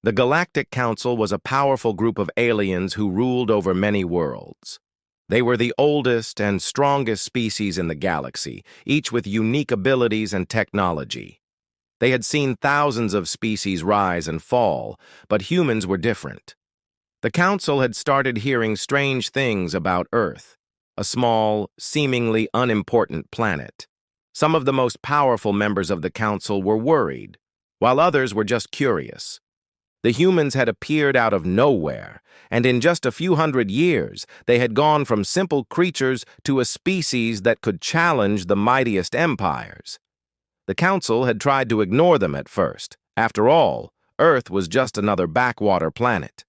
The Galactic Council was a powerful group of aliens who ruled over many worlds. They were the oldest and strongest species in the galaxy, each with unique abilities and technology. They had seen thousands of species rise and fall, but humans were different. The Council had started hearing strange things about Earth, a small, seemingly unimportant planet. Some of the most powerful members of the Council were worried, while others were just curious. The humans had appeared out of nowhere, and in just a few hundred years, they had gone from simple creatures to a species that could challenge the mightiest empires. The Council had tried to ignore them at first. After all, Earth was just another backwater planet.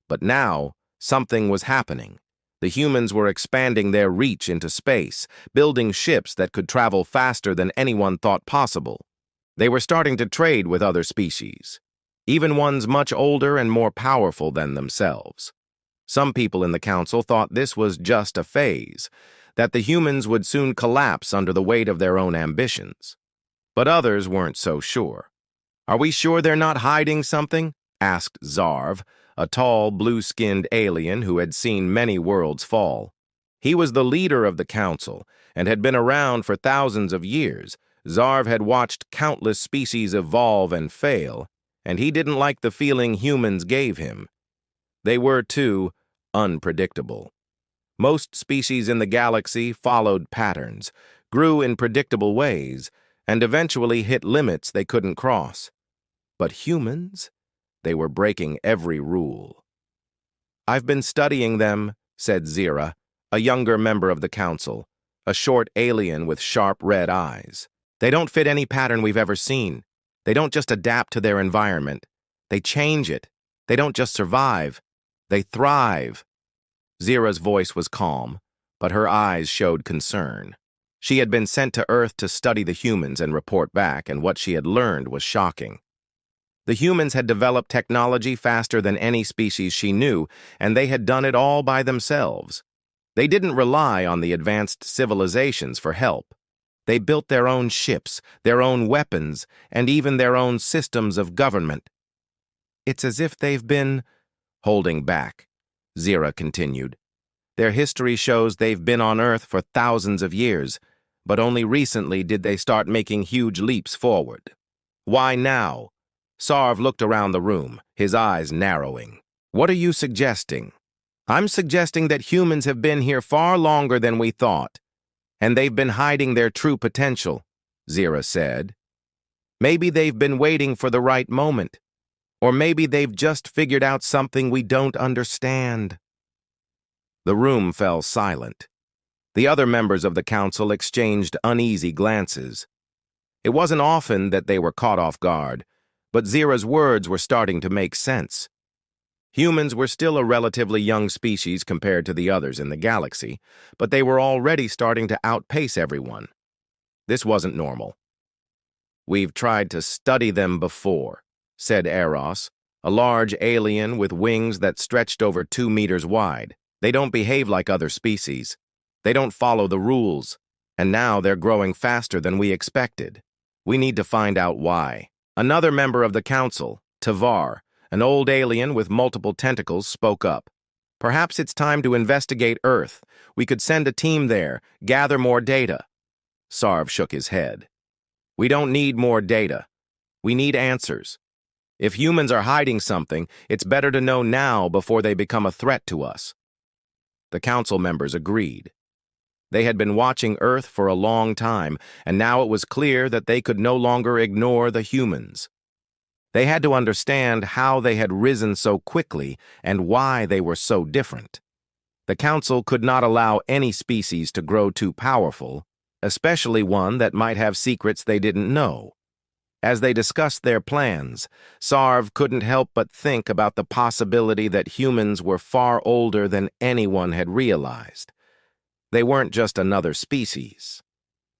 But now, something was happening. The humans were expanding their reach into space, building ships that could travel faster than anyone thought possible. They were starting to trade with other species, even ones much older and more powerful than themselves. Some people in the Council thought this was just a phase, that the humans would soon collapse under the weight of their own ambitions. But others weren't so sure. "Are we sure they're not hiding something?" asked Zarv, a tall, blue-skinned alien who had seen many worlds fall. He was the leader of the Council and had been around for thousands of years. Zarv had watched countless species evolve and fail, and he didn't like the feeling humans gave him. They were, too, unpredictable. Most species in the galaxy followed patterns, grew in predictable ways, and eventually hit limits they couldn't cross. But humans? They were breaking every rule. "I've been studying them," said Zira, a younger member of the Council, a short alien with sharp red eyes. "They don't fit any pattern we've ever seen. They don't just adapt to their environment. They change it. They don't just survive. They thrive." Zira's voice was calm, but her eyes showed concern. She had been sent to Earth to study the humans and report back, and what she had learned was shocking. The humans had developed technology faster than any species she knew, and they had done it all by themselves. They didn't rely on the advanced civilizations for help. They built their own ships, their own weapons, and even their own systems of government. "It's as if they've been holding back," Zira continued. "Their history shows they've been on Earth for thousands of years, but only recently did they start making huge leaps forward." "Why now?" Sarv looked around the room, his eyes narrowing. "What are you suggesting?" "I'm suggesting that humans have been here far longer than we thought, and they've been hiding their true potential," Zira said. "Maybe they've been waiting for the right moment, or maybe they've just figured out something we don't understand." The room fell silent. The other members of the Council exchanged uneasy glances. It wasn't often that they were caught off guard, but Zira's words were starting to make sense. Humans were still a relatively young species compared to the others in the galaxy, but they were already starting to outpace everyone. This wasn't normal. "We've tried to study them before," said Eros, a large alien with wings that stretched over 2 meters wide. "They don't behave like other species. They don't follow the rules, and now they're growing faster than we expected. We need to find out why." Another member of the Council, Tavar, an old alien with multiple tentacles, spoke up. "Perhaps it's time to investigate Earth. We could send a team there, gather more data." Sarv shook his head. "We don't need more data. We need answers. If humans are hiding something, it's better to know now before they become a threat to us." The Council members agreed. They had been watching Earth for a long time, and now it was clear that they could no longer ignore the humans. They had to understand how they had risen so quickly and why they were so different. The Council could not allow any species to grow too powerful, especially one that might have secrets they didn't know. As they discussed their plans, Sarv couldn't help but think about the possibility that humans were far older than anyone had realized. They weren't just another species.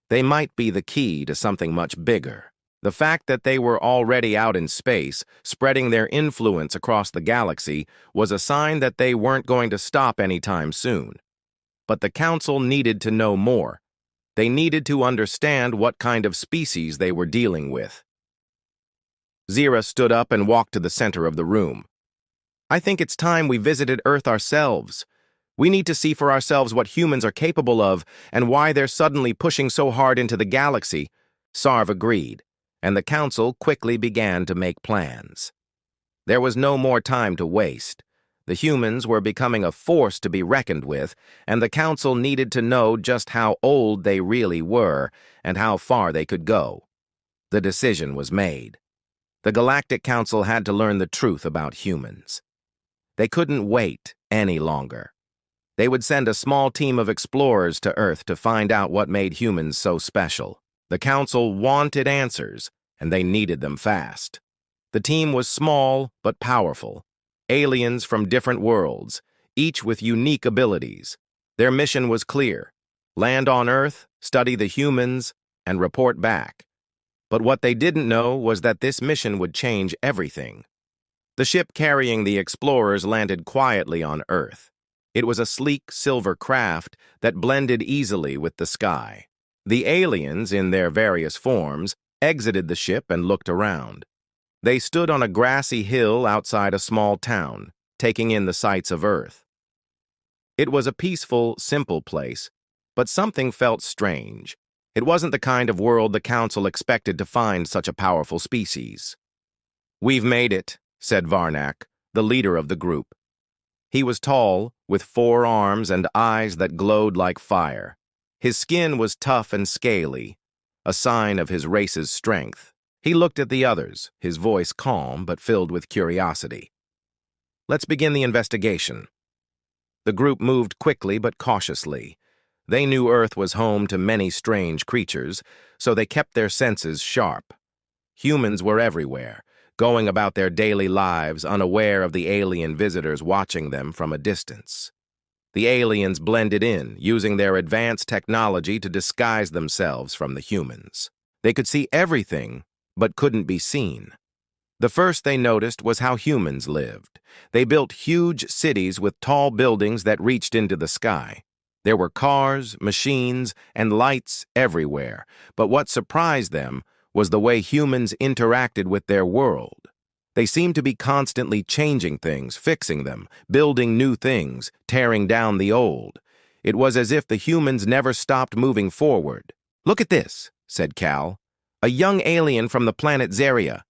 They might be the key to something much bigger. The fact that they were already out in space, spreading their influence across the galaxy, was a sign that they weren't going to stop anytime soon. But the Council needed to know more. They needed to understand what kind of species they were dealing with. Zira stood up and walked to the center of the room. I think it's time we visited Earth ourselves. We need to see for ourselves what humans are capable of and why they're suddenly pushing so hard into the galaxy. Sarv agreed, and the council quickly began to make plans. There was no more time to waste. The humans were becoming a force to be reckoned with, and the council needed to know just how old they really were and how far they could go. The decision was made. The Galactic Council had to learn the truth about humans. They couldn't wait any longer. They would send a small team of explorers to Earth to find out what made humans so special. The Council wanted answers, and they needed them fast. The team was small but powerful. Aliens from different worlds, each with unique abilities. Their mission was clear: land on Earth, study the humans, and report back. But what they didn't know was that this mission would change everything. The ship carrying the explorers landed quietly on Earth. It was a sleek silver craft that blended easily with the sky. The aliens, in their various forms, exited the ship and looked around. They stood on a grassy hill outside a small town, taking in the sights of Earth. It was a peaceful, simple place, but something felt strange. It wasn't the kind of world the Council expected to find such a powerful species. "We've made it," said Varnak, the leader of the group. He was tall, with 4 arms and eyes that glowed like fire. His skin was tough and scaly, a sign of his race's strength. He looked at the others, his voice calm but filled with curiosity. "Let's begin the investigation." The group moved quickly but cautiously. They knew Earth was home to many strange creatures, so they kept their senses sharp. Humans were everywhere, going about their daily lives unaware of the alien visitors watching them from a distance. The aliens blended in, using their advanced technology to disguise themselves from the humans. They could see everything, but couldn't be seen. The first they noticed was how humans lived. They built huge cities with tall buildings that reached into the sky. There were cars, machines, and lights everywhere, but what surprised them was the way humans interacted with their world. They seemed to be constantly changing things, fixing them, building new things, tearing down the old. It was as if the humans never stopped moving forward. "Look at this," said Cal. "A young alien from the planet Zeria."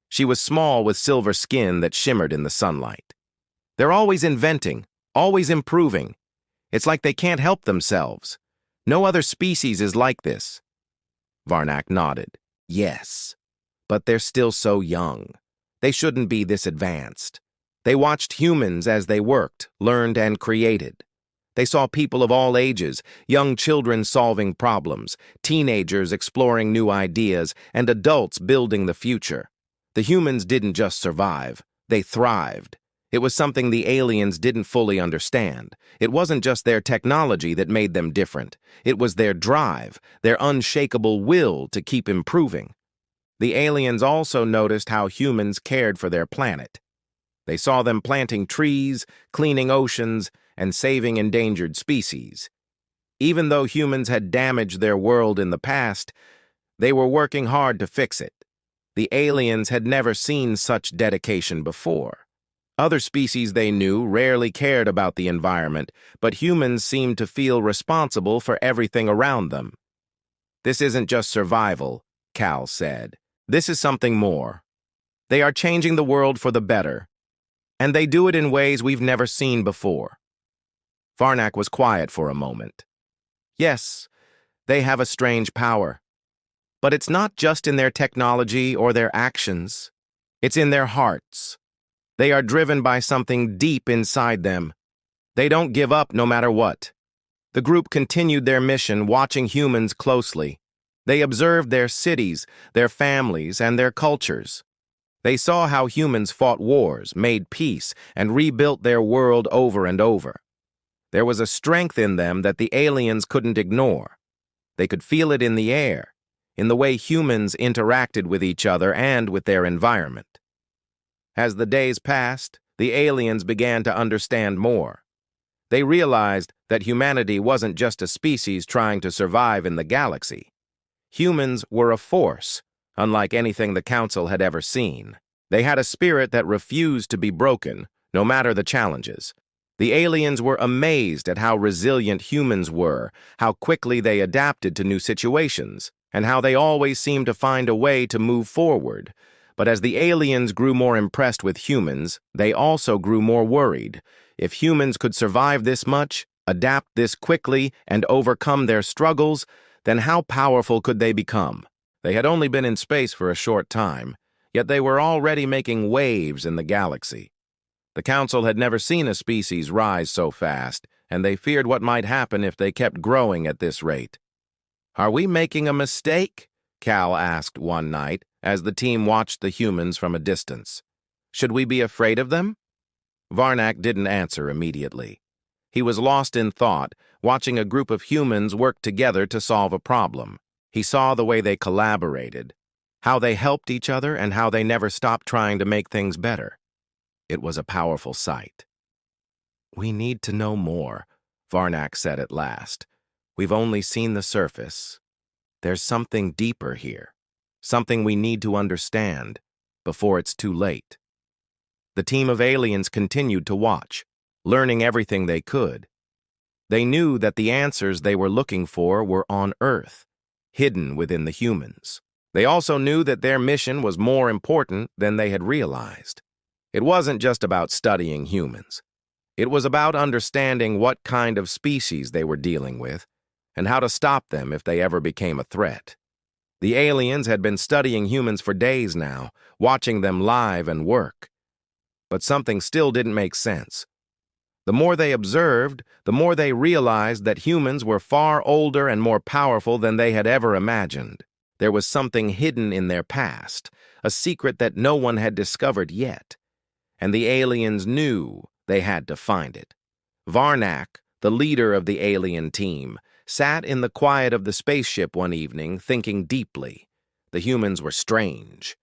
She was small with silver skin that shimmered in the sunlight. "They're always inventing, always improving. It's like they can't help themselves. No other species is like this." Varnak nodded. "Yes, but they're still so young. They shouldn't be this advanced." They watched humans as they worked, learned, and created. They saw people of all ages, young children solving problems, teenagers exploring new ideas, and adults building the future. The humans didn't just survive, they thrived. It was something the aliens didn't fully understand. It wasn't just their technology that made them different. It was their drive, their unshakable will to keep improving. The aliens also noticed how humans cared for their planet. They saw them planting trees, cleaning oceans, and saving endangered species. Even though humans had damaged their world in the past, they were working hard to fix it. The aliens had never seen such dedication before. Other species they knew rarely cared about the environment, but humans seemed to feel responsible for everything around them. "This isn't just survival," Cal said. "This is something more. They are changing the world for the better, and they do it in ways we've never seen before." Varnak was quiet for a moment. "Yes, they have a strange power. But it's not just in their technology or their actions. It's in their hearts. They are driven by something deep inside them. They don't give up no matter what." The group continued their mission, watching humans closely. They observed their cities, their families, and their cultures. They saw how humans fought wars, made peace, and rebuilt their world over and over. There was a strength in them that the aliens couldn't ignore. They could feel it in the air, in the way humans interacted with each other and with their environment. As the days passed, the aliens began to understand more. They realized that humanity wasn't just a species trying to survive in the galaxy. Humans were a force, unlike anything the Council had ever seen. They had a spirit that refused to be broken, no matter the challenges. The aliens were amazed at how resilient humans were, how quickly they adapted to new situations, and how they always seemed to find a way to move forward. But as the aliens grew more impressed with humans, they also grew more worried. If humans could survive this much, adapt this quickly, and overcome their struggles, then how powerful could they become? They had only been in space for a short time, yet they were already making waves in the galaxy. The Council had never seen a species rise so fast, and they feared what might happen if they kept growing at this rate. "Are we making a mistake?" Cal asked one night as the team watched the humans from a distance. "Should we be afraid of them?" Varnak didn't answer immediately. He was lost in thought, watching a group of humans work together to solve a problem. He saw the way they collaborated, how they helped each other, and how they never stopped trying to make things better. It was a powerful sight. "We need to know more," Varnak said at last. "We've only seen the surface. There's something deeper here, something we need to understand before it's too late." The team of aliens continued to watch, learning everything they could. They knew that the answers they were looking for were on Earth, hidden within the humans. They also knew that their mission was more important than they had realized. It wasn't just about studying humans. It was about understanding what kind of species they were dealing with and how to stop them if they ever became a threat. The aliens had been studying humans for days now, watching them live and work. But something still didn't make sense. The more they observed, the more they realized that humans were far older and more powerful than they had ever imagined. There was something hidden in their past, a secret that no one had discovered yet. And the aliens knew they had to find it. Varnak, the leader of the alien team, sat in the quiet of the spaceship one evening, thinking deeply. The humans were strange.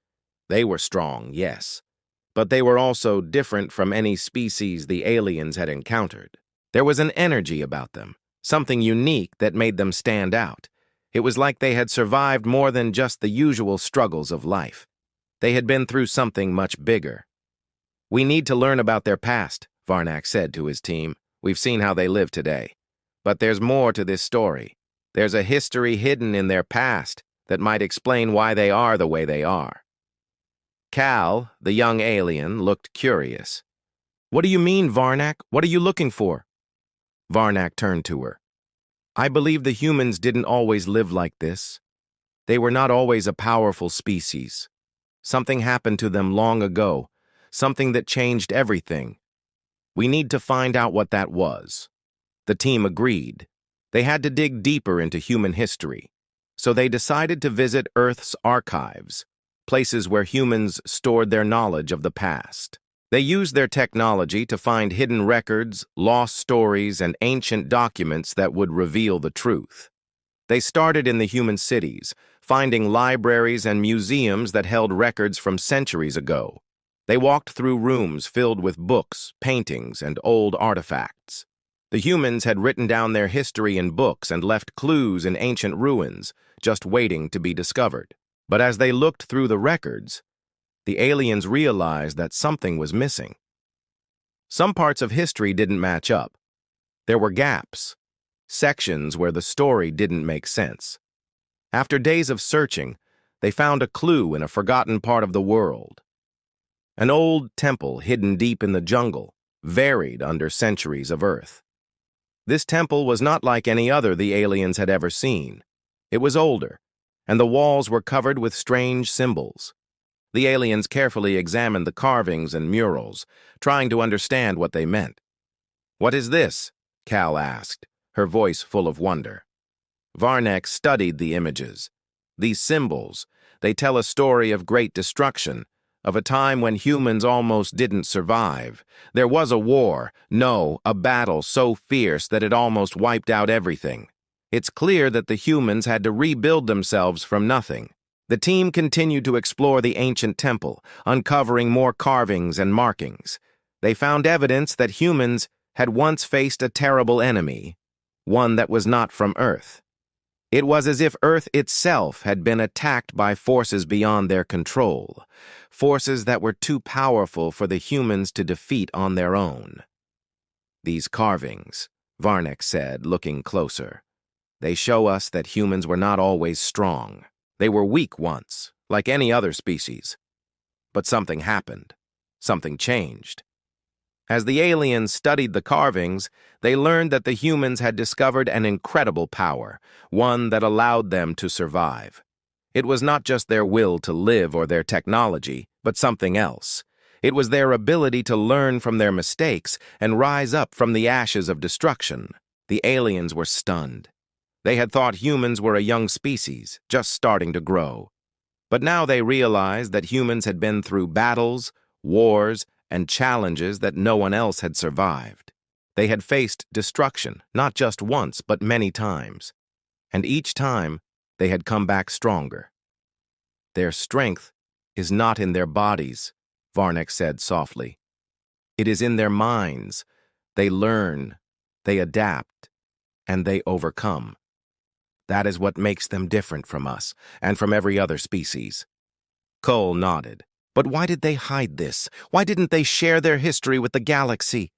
They were strong, yes, but they were also different from any species the aliens had encountered. There was an energy about them, something unique that made them stand out. It was like they had survived more than just the usual struggles of life. They had been through something much bigger. "We need to learn about their past," Varnak said to his team. "We've seen how they live today. But there's more to this story. There's a history hidden in their past that might explain why they are the way they are." Cal, the young alien, looked curious. "What do you mean, Varnak? What are you looking for?" Varnak turned to her. "I believe the humans didn't always live like this. They were not always a powerful species. Something happened to them long ago, something that changed everything. We need to find out what that was." The team agreed. They had to dig deeper into human history, so they decided to visit Earth's archives, places where humans stored their knowledge of the past. They used their technology to find hidden records, lost stories, and ancient documents that would reveal the truth. They started in the human cities, finding libraries and museums that held records from centuries ago. They walked through rooms filled with books, paintings, and old artifacts. The humans had written down their history in books and left clues in ancient ruins, just waiting to be discovered. But as they looked through the records, the aliens realized that something was missing. Some parts of history didn't match up. There were gaps, sections where the story didn't make sense. After days of searching, they found a clue in a forgotten part of the world. An old temple hidden deep in the jungle, buried under centuries of Earth. This temple was not like any other the aliens had ever seen. It was older, and the walls were covered with strange symbols. The aliens carefully examined the carvings and murals, trying to understand what they meant. "What is this?" Cal asked, her voice full of wonder. Varnak studied the images. These symbols, they tell a story of great destruction, of a time when humans almost didn't survive. There was a war, no, a battle so fierce that it almost wiped out everything. It's clear that the humans had to rebuild themselves from nothing. The team continued to explore the ancient temple, uncovering more carvings and markings. They found evidence that humans had once faced a terrible enemy, one that was not from Earth. It was as if Earth itself had been attacked by forces beyond their control, forces that were too powerful for the humans to defeat on their own. "These carvings," Varnek said, looking closer. "They show us that humans were not always strong. They were weak once, like any other species. But something happened. Something changed. As the aliens studied the carvings, they learned that the humans had discovered an incredible power, one that allowed them to survive. It was not just their will to live or their technology, but something else. It was their ability to learn from their mistakes and rise up from the ashes of destruction. The aliens were stunned. They had thought humans were a young species, just starting to grow. But now they realized that humans had been through battles, wars, and challenges that no one else had survived. They had faced destruction, not just once, but many times. And each time, they had come back stronger. "Their strength is not in their bodies," Varnek said softly. "It is in their minds. They learn, they adapt, and they overcome. That is what makes them different from us and from every other species." Cole nodded. "But why did they hide this? Why didn't they share their history with the galaxy?"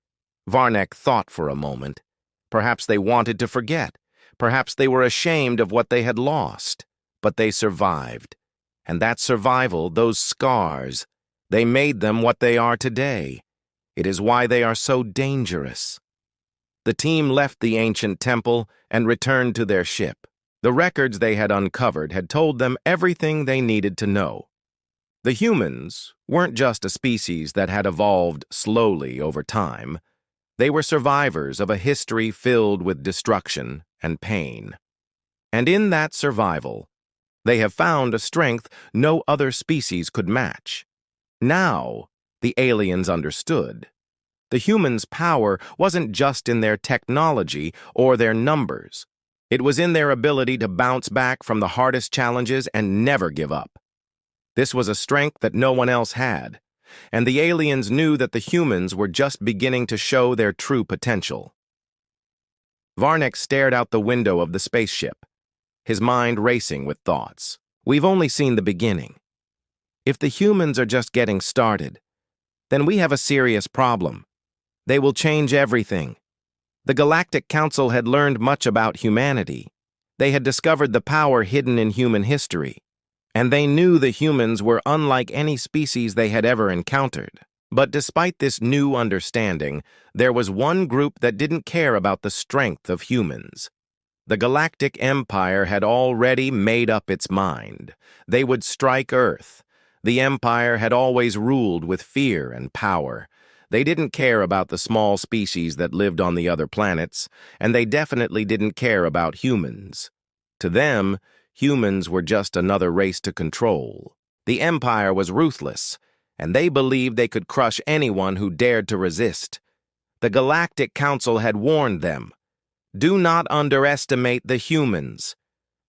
Varnek thought for a moment. Perhaps they wanted to forget. Perhaps they were ashamed of what they had lost. But they survived. And that survival, those scars, they made them what they are today. It is why they are so dangerous. The team left the ancient temple and returned to their ship. The records they had uncovered had told them everything they needed to know. The humans weren't just a species that had evolved slowly over time. They were survivors of a history filled with destruction and pain. And in that survival, they have found a strength no other species could match. Now, the aliens understood. The humans' power wasn't just in their technology or their numbers. It was in their ability to bounce back from the hardest challenges and never give up. This was a strength that no one else had, and the aliens knew that the humans were just beginning to show their true potential. Varnek stared out the window of the spaceship, his mind racing with thoughts. "We've only seen the beginning. If the humans are just getting started, then we have a serious problem. They will change everything." The Galactic Council had learned much about humanity. They had discovered the power hidden in human history. And they knew the humans were unlike any species they had ever encountered. But despite this new understanding, there was one group that didn't care about the strength of humans. The Galactic Empire had already made up its mind. They would strike Earth. The Empire had always ruled with fear and power. They didn't care about the small species that lived on the other planets, and they definitely didn't care about humans. To them, humans were just another race to control. The Empire was ruthless, and they believed they could crush anyone who dared to resist. The Galactic Council had warned them, "Do not underestimate the humans.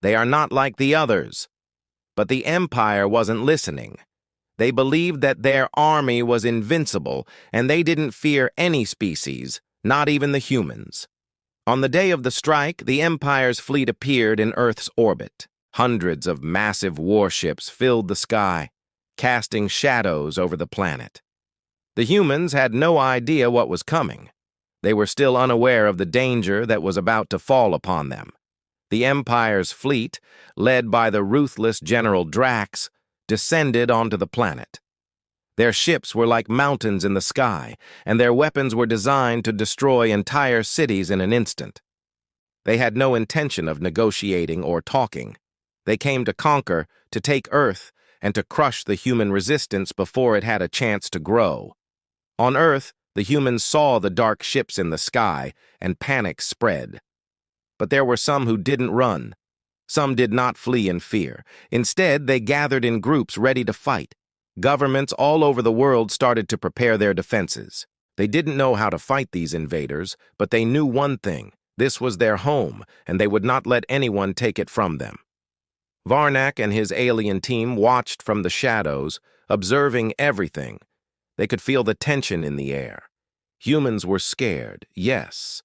They are not like the others." But the Empire wasn't listening. They believed that their army was invincible, and they didn't fear any species, not even the humans. On the day of the strike, the Empire's fleet appeared in Earth's orbit. Hundreds of massive warships filled the sky, casting shadows over the planet. The humans had no idea what was coming. They were still unaware of the danger that was about to fall upon them. The Empire's fleet, led by the ruthless General Drax, descended onto the planet. Their ships were like mountains in the sky, and their weapons were designed to destroy entire cities in an instant. They had no intention of negotiating or talking. They came to conquer, to take Earth, and to crush the human resistance before it had a chance to grow. On Earth, the humans saw the dark ships in the sky, and panic spread. But there were some who didn't run. Some did not flee in fear. Instead, they gathered in groups ready to fight. Governments all over the world started to prepare their defenses. They didn't know how to fight these invaders, but they knew one thing: this was their home, and they would not let anyone take it from them. Varnek and his alien team watched from the shadows, observing everything. They could feel the tension in the air. Humans were scared, yes,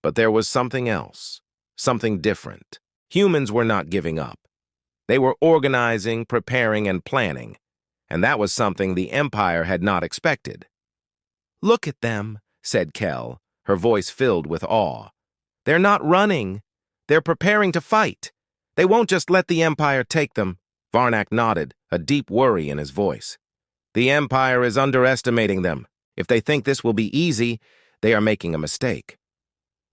but there was something else, something different. Humans were not giving up. They were organizing, preparing, and planning, and that was something the Empire had not expected. "Look at them," said Kel, her voice filled with awe. "They're not running. They're preparing to fight. They won't just let the Empire take them." Varnak nodded, a deep worry in his voice. "The Empire is underestimating them. If they think this will be easy, they are making a mistake."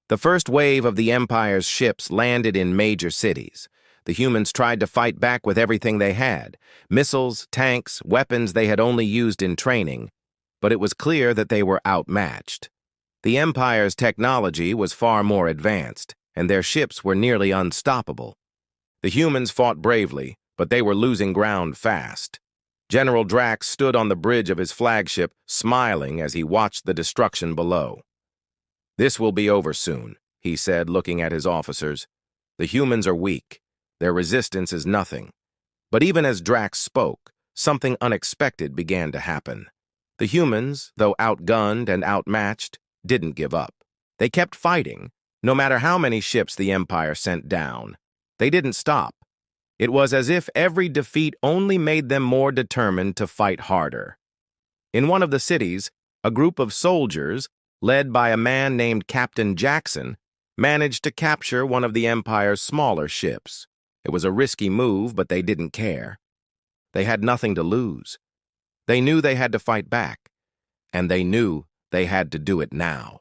The first wave of the Empire's ships landed in major cities. The humans tried to fight back with everything they had: missiles, tanks, weapons they had only used in training, but it was clear that they were outmatched. The Empire's technology was far more advanced, and their ships were nearly unstoppable. The humans fought bravely, but they were losing ground fast. General Drax stood on the bridge of his flagship, smiling as he watched the destruction below. "This will be over soon," he said, looking at his officers. "The humans are weak. Their resistance is nothing." But even as Drax spoke, something unexpected began to happen. The humans, though outgunned and outmatched, didn't give up. They kept fighting, no matter how many ships the Empire sent down. They didn't stop. It was as if every defeat only made them more determined to fight harder. In one of the cities, a group of soldiers, led by a man named Captain Jackson, managed to capture one of the Empire's smaller ships. It was a risky move, but they didn't care. They had nothing to lose. They knew they had to fight back, and they knew they had to do it now.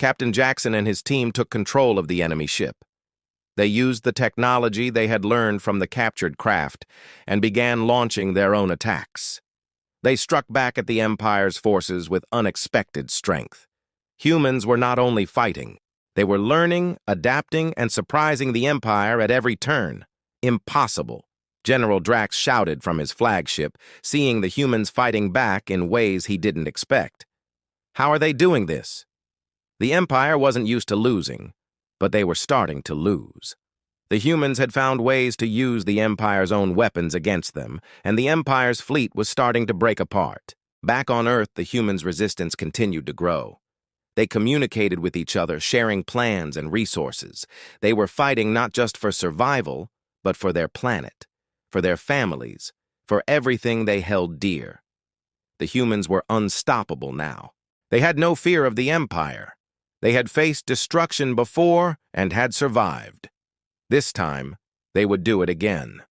Captain Jackson and his team took control of the enemy ship. They used the technology they had learned from the captured craft and began launching their own attacks. They struck back at the Empire's forces with unexpected strength. Humans were not only fighting, they were learning, adapting, and surprising the Empire at every turn. Impossible, General Drax shouted from his flagship, seeing the humans fighting back in ways he didn't expect. How are they doing this? The Empire wasn't used to losing, but they were starting to lose. The humans had found ways to use the Empire's own weapons against them, and the Empire's fleet was starting to break apart. Back on Earth, the humans' resistance continued to grow. They communicated with each other, sharing plans and resources. They were fighting not just for survival, but for their planet, for their families, for everything they held dear. The humans were unstoppable now. They had no fear of the Empire. They had faced destruction before and had survived. This time, they would do it again.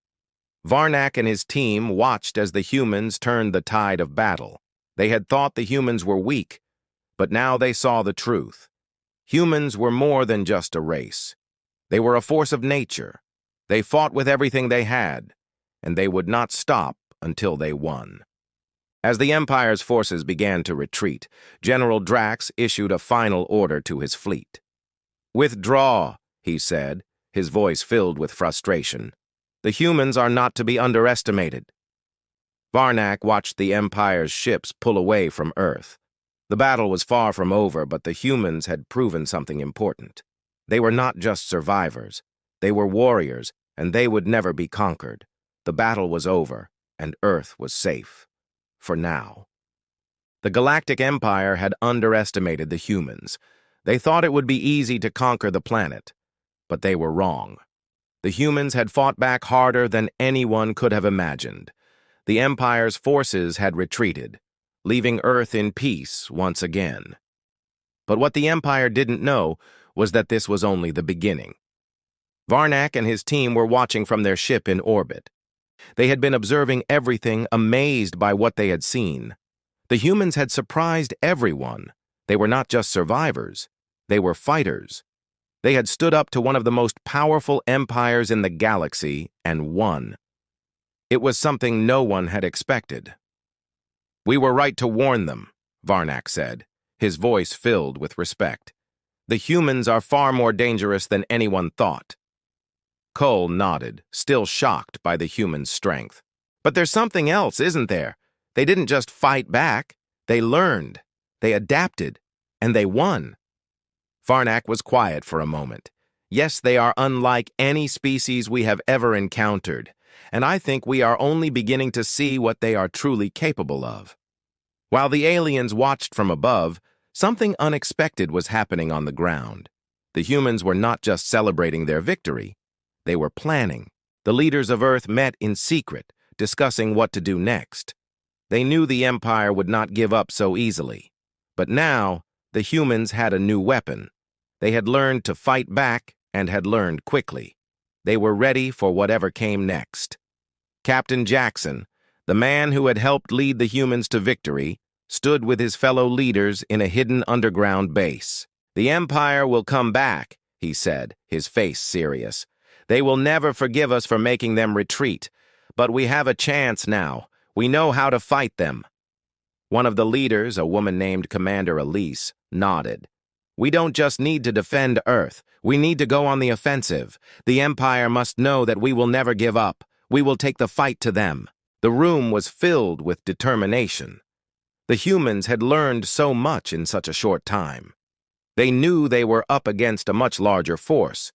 Varnak and his team watched as the humans turned the tide of battle. They had thought the humans were weak, but now they saw the truth. Humans were more than just a race. They were a force of nature. They fought with everything they had, and they would not stop until they won. As the Empire's forces began to retreat, General Drax issued a final order to his fleet. "Withdraw," he said, his voice filled with frustration. "The humans are not to be underestimated." Varnak watched the Empire's ships pull away from Earth. The battle was far from over, but the humans had proven something important. They were not just survivors. They were warriors, and they would never be conquered. The battle was over, and Earth was safe. For now. The Galactic Empire had underestimated the humans. They thought it would be easy to conquer the planet, but they were wrong. The humans had fought back harder than anyone could have imagined. The Empire's forces had retreated, leaving Earth in peace once again. But what the Empire didn't know was that this was only the beginning. Varnak and his team were watching from their ship in orbit. They had been observing everything, amazed by what they had seen. The humans had surprised everyone. They were not just survivors. They were fighters. They had stood up to one of the most powerful empires in the galaxy and won. It was something no one had expected. "We were right to warn them," Varnak said, his voice filled with respect. "The humans are far more dangerous than anyone thought." Cole nodded, still shocked by the human strength. "But there's something else, isn't there? They didn't just fight back. They learned, they adapted, and they won." Varnak was quiet for a moment. "Yes, they are unlike any species we have ever encountered, and I think we are only beginning to see what they are truly capable of." While the aliens watched from above, something unexpected was happening on the ground. The humans were not just celebrating their victory, they were planning. The leaders of Earth met in secret, discussing what to do next. They knew the Empire would not give up so easily. But now, the humans had a new weapon. They had learned to fight back and had learned quickly. They were ready for whatever came next. Captain Jackson, the man who had helped lead the humans to victory, stood with his fellow leaders in a hidden underground base. "The Empire will come back," he said, his face serious. "They will never forgive us for making them retreat. But we have a chance now. We know how to fight them." One of the leaders, a woman named Commander Elise, nodded. "We don't just need to defend Earth. We need to go on the offensive. The Empire must know that we will never give up. We will take the fight to them." The room was filled with determination. The humans had learned so much in such a short time. They knew they were up against a much larger force,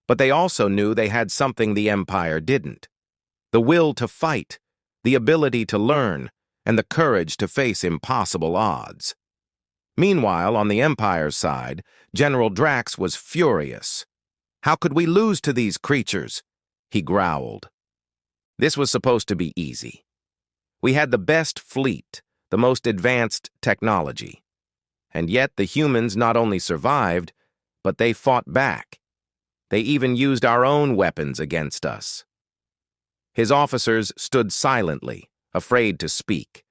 but they also knew they had something the Empire didn't. The will to fight, the ability to learn, and the courage to face impossible odds. Meanwhile, on the Empire's side, General Drax was furious. "How could we lose to these creatures?" he growled. This was supposed to be easy. We had the best fleet, the most advanced technology. And yet the humans not only survived, but they fought back. They even used our own weapons against us. His officers stood silently, afraid to speak.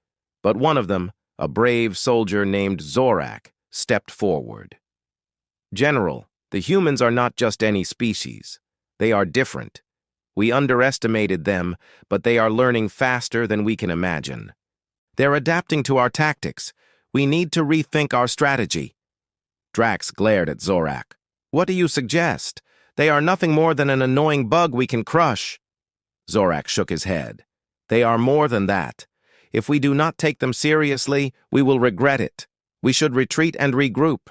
But one of them, a brave soldier named Zorak, stepped forward. "General, the humans are not just any species. They are different. We underestimated them, but they are learning faster than we can imagine. They're adapting to our tactics. We need to rethink our strategy." Drax glared at Zorak. "What do you suggest? They are nothing more than an annoying bug we can crush." Zorak shook his head. "They are more than that. If we do not take them seriously, we will regret it. We should retreat and regroup.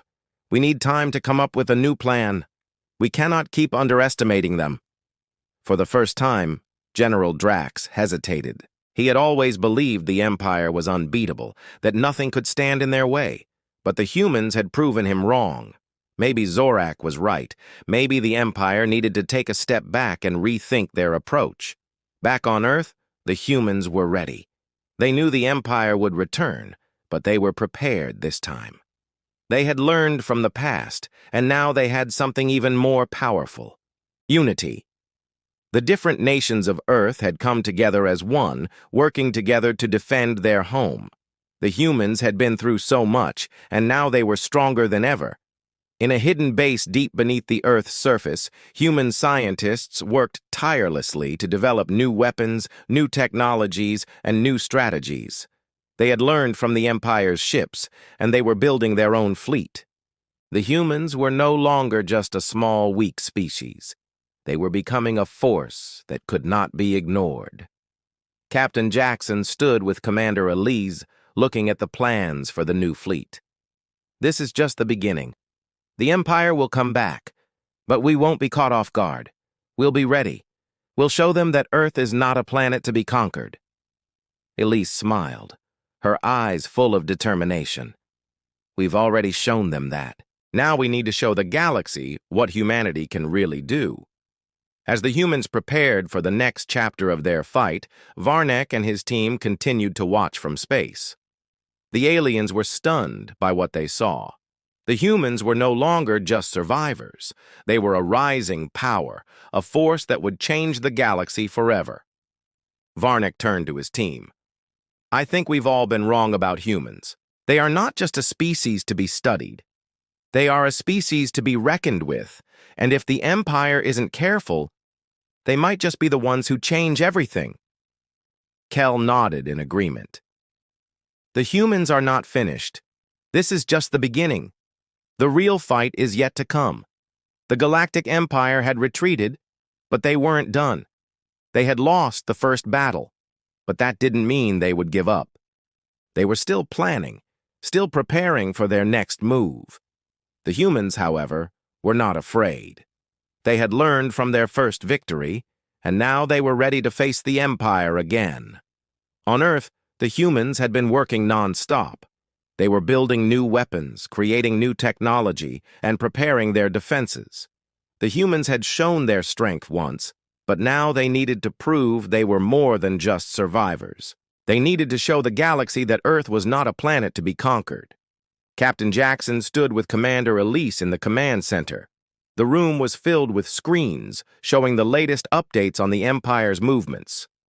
We need time to come up with a new plan. We cannot keep underestimating them." For the first time, General Drax hesitated. He had always believed the Empire was unbeatable, that nothing could stand in their way. But the humans had proven him wrong. Maybe Zorak was right. Maybe the Empire needed to take a step back and rethink their approach. Back on Earth, the humans were ready. They knew the Empire would return, but they were prepared this time. They had learned from the past, and now they had something even more powerful: unity. The different nations of Earth had come together as one, working together to defend their home. The humans had been through so much, and now they were stronger than ever. In a hidden base deep beneath the Earth's surface, human scientists worked tirelessly to develop new weapons, new technologies, and new strategies. They had learned from the Empire's ships, and they were building their own fleet. The humans were no longer just a small, weak species. They were becoming a force that could not be ignored. Captain Jackson stood with Commander Elise, looking at the plans for the new fleet. "This is just the beginning. The Empire will come back, but we won't be caught off guard. We'll be ready. We'll show them that Earth is not a planet to be conquered." Elise smiled, her eyes full of determination. "We've already shown them that. Now we need to show the galaxy what humanity can really do." As the humans prepared for the next chapter of their fight, Varnek and his team continued to watch from space. The aliens were stunned by what they saw. The humans were no longer just survivors. They were a rising power, a force that would change the galaxy forever. Varnek turned to his team. "I think we've all been wrong about humans. They are not just a species to be studied. They are a species to be reckoned with, and if the Empire isn't careful, they might just be the ones who change everything." Kel nodded in agreement. "The humans are not finished. This is just the beginning. The real fight is yet to come. The Galactic Empire had retreated, but they weren't done. They had lost the first battle, but that didn't mean they would give up. They were still planning, still preparing for their next move. The humans, however, were not afraid. They had learned from their first victory, and now they were ready to face the Empire again. On Earth, the humans had been working non-stop. They were building new weapons, creating new technology, and preparing their defenses. The humans had shown their strength once, but now they needed to prove they were more than just survivors. They needed to show the galaxy that Earth was not a planet to be conquered. Captain Jackson stood with Commander Elise in the command center. The room was filled with screens showing the latest updates on the Empire's movements.